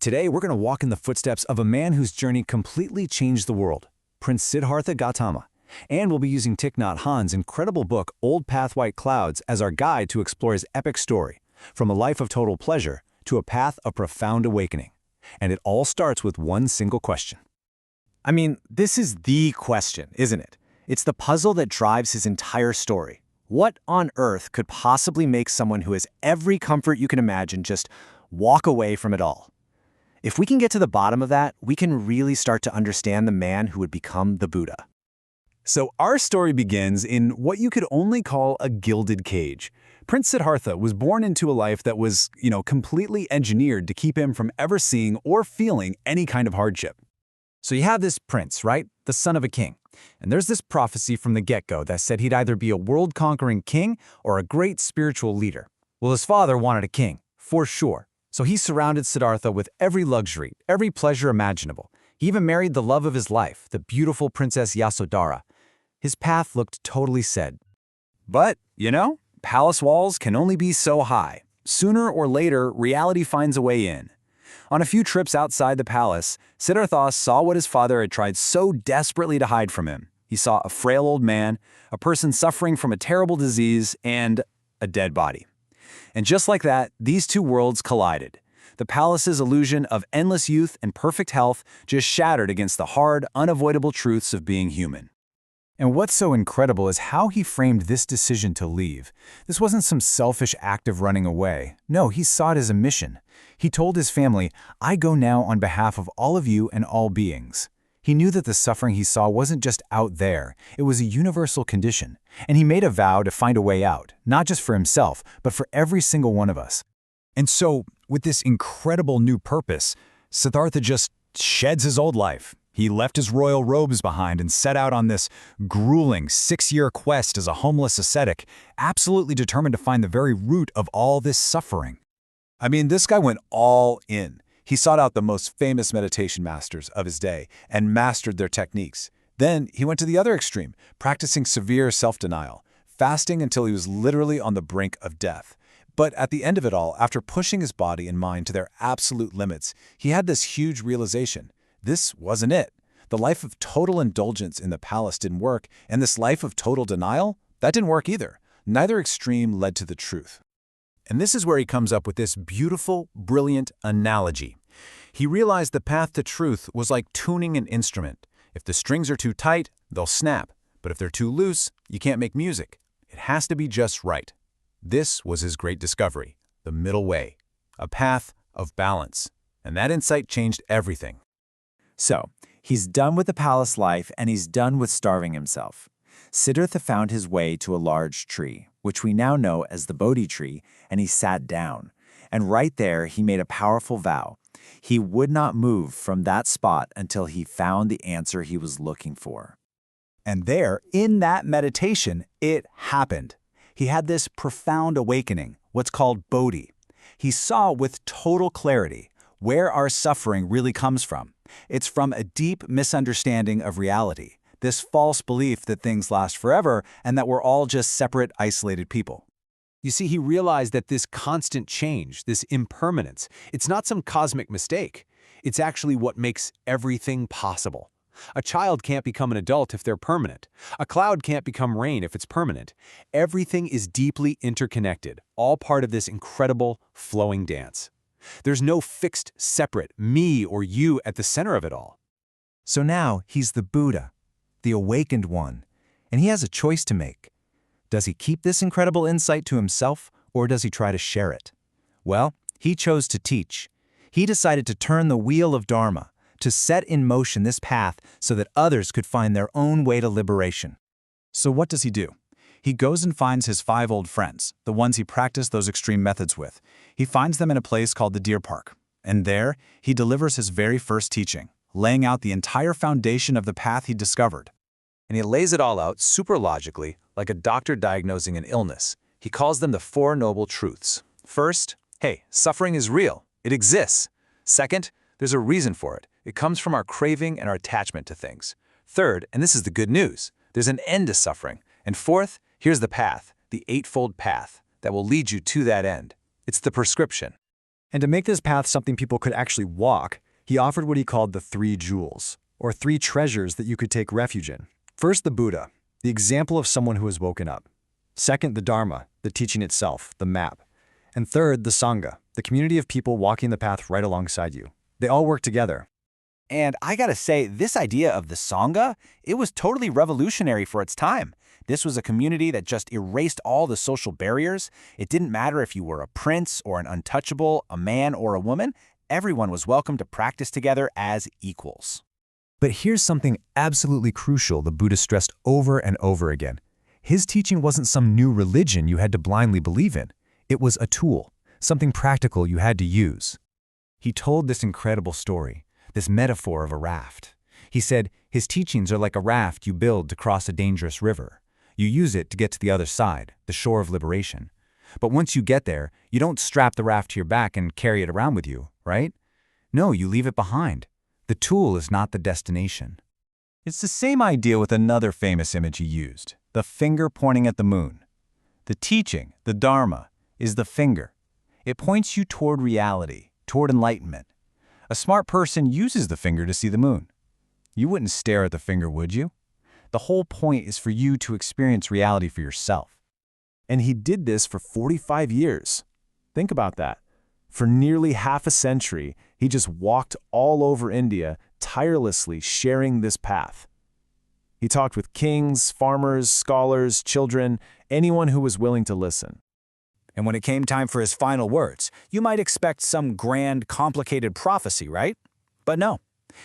Today, we're going to walk in the footsteps of a man whose journey completely changed the world, Prince Siddhartha Gautama. And we'll be using Thich Nhat Hanh's incredible book, Old Path, White Clouds, as our guide to explore his epic story, from a life of total pleasure to a path of profound awakening. And it all starts with one single question. I mean, this is the question, isn't it? It's the puzzle that drives his entire story. What on earth could possibly make someone who has every comfort you can imagine just walk away from it all? If we can get to the bottom of that, we can really start to understand the man who would become the Buddha. So our story begins in what you could only call a gilded cage. Prince Siddhartha was born into a life that was, completely engineered to keep him from ever seeing or feeling any kind of hardship. So you have this prince, right? The son of a king. And there's this prophecy from the get-go that said he'd either be a world-conquering king or a great spiritual leader. Well, his father wanted a king, for sure. So he surrounded Siddhartha with every luxury, every pleasure imaginable. He even married the love of his life, the beautiful Princess Yasodhara. His path looked totally set. But, palace walls can only be so high. Sooner or later, reality finds a way in. On a few trips outside the palace, Siddhartha saw what his father had tried so desperately to hide from him. He saw a frail old man, a person suffering from a terrible disease, and a dead body. And just like that, these two worlds collided. The palace's illusion of endless youth and perfect health just shattered against the hard, unavoidable truths of being human. And what's so incredible is how he framed this decision to leave. This wasn't some selfish act of running away. No, he saw it as a mission. He told his family, "I go now on behalf of all of you and all beings." He knew that the suffering he saw wasn't just out there, it was a universal condition. And he made a vow to find a way out, not just for himself, but for every single one of us. And so, with this incredible new purpose, Siddhartha just sheds his old life. He left his royal robes behind and set out on this grueling 6-year quest as a homeless ascetic, absolutely determined to find the very root of all this suffering. I mean, this guy went all in. He sought out the most famous meditation masters of his day and mastered their techniques. Then he went to the other extreme, practicing severe self-denial, fasting until he was literally on the brink of death. But at the end of it all, after pushing his body and mind to their absolute limits, he had this huge realization. This wasn't it. The life of total indulgence in the palace didn't work, and this life of total denial, that didn't work either. Neither extreme led to the truth. And this is where he comes up with this beautiful, brilliant analogy. He realized the path to truth was like tuning an instrument. If the strings are too tight, they'll snap. But if they're too loose, you can't make music. It has to be just right. This was his great discovery, the middle way, a path of balance. And that insight changed everything. So, he's done with the palace life and he's done with starving himself. Siddhartha found his way to a large tree, which we now know as the Bodhi tree, and he sat down. And right there, he made a powerful vow. He would not move from that spot until he found the answer he was looking for. And there, in that meditation, it happened. He had this profound awakening, what's called Bodhi. He saw with total clarity where our suffering really comes from. It's from a deep misunderstanding of reality, this false belief that things last forever and that we're all just separate, isolated people. You see, he realized that this constant change, this impermanence, it's not some cosmic mistake. It's actually what makes everything possible. A child can't become an adult if they're permanent. A cloud can't become rain if it's permanent. Everything is deeply interconnected, all part of this incredible flowing dance. There's no fixed, separate me or you at the center of it all. So now he's the Buddha, the awakened one, and he has a choice to make. Does he keep this incredible insight to himself, or does he try to share it? Well, he chose to teach. He decided to turn the wheel of Dharma, to set in motion this path so that others could find their own way to liberation. So what does he do? He goes and finds his 5 old friends, the ones he practiced those extreme methods with. He finds them in a place called the Deer Park. And there, he delivers his very first teaching, laying out the entire foundation of the path he discovered. And he lays it all out super logically, like a doctor diagnosing an illness. He calls them the 4 noble truths. First, hey, suffering is real. It exists. Second, there's a reason for it. It comes from our craving and our attachment to things. Third, and this is the good news, there's an end to suffering. And fourth, here's the path, the 8-fold path that will lead you to that end. It's the prescription. And to make this path something people could actually walk, he offered what he called the 3 jewels, or 3 treasures that you could take refuge in. First, the Buddha, the example of someone who has woken up. Second, the Dharma, the teaching itself, the map. And third, the Sangha, the community of people walking the path right alongside you. They all work together. And I gotta say, this idea of the Sangha, it was totally revolutionary for its time. This was a community that just erased all the social barriers. It didn't matter if you were a prince or an untouchable, a man or a woman. Everyone was welcome to practice together as equals. But here's something absolutely crucial the Buddha stressed over and over again. His teaching wasn't some new religion you had to blindly believe in. It was a tool, something practical you had to use. He told this incredible story, this metaphor of a raft. He said, his teachings are like a raft you build to cross a dangerous river. You use it to get to the other side, the shore of liberation. But once you get there, you don't strap the raft to your back and carry it around with you, right? No, you leave it behind. The tool is not the destination. It's the same idea with another famous image he used, the finger pointing at the moon. The teaching, the Dharma, is the finger. It points you toward reality, toward enlightenment. A smart person uses the finger to see the moon. You wouldn't stare at the finger, would you? The whole point is for you to experience reality for yourself. And he did this for 45 years. Think about that. For nearly half a century, he just walked all over India, tirelessly sharing this path. He talked with kings, farmers, scholars, children, anyone who was willing to listen. And when it came time for his final words, you might expect some grand, complicated prophecy, right? But no.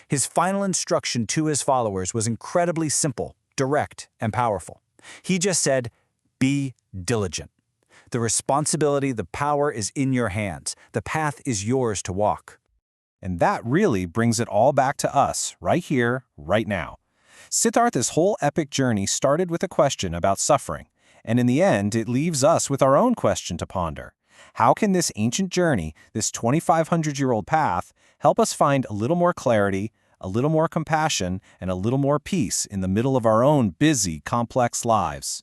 His final instruction to his followers was incredibly simple, direct, and powerful. He just said, be diligent. The responsibility, the power is in your hands. The path is yours to walk. And that really brings it all back to us, right here, right now. Siddhartha's whole epic journey started with a question about suffering, and in the end, it leaves us with our own question to ponder. How can this ancient journey, this 2,500-year-old path, help us find a little more clarity, a little more compassion, and a little more peace in the middle of our own busy, complex lives?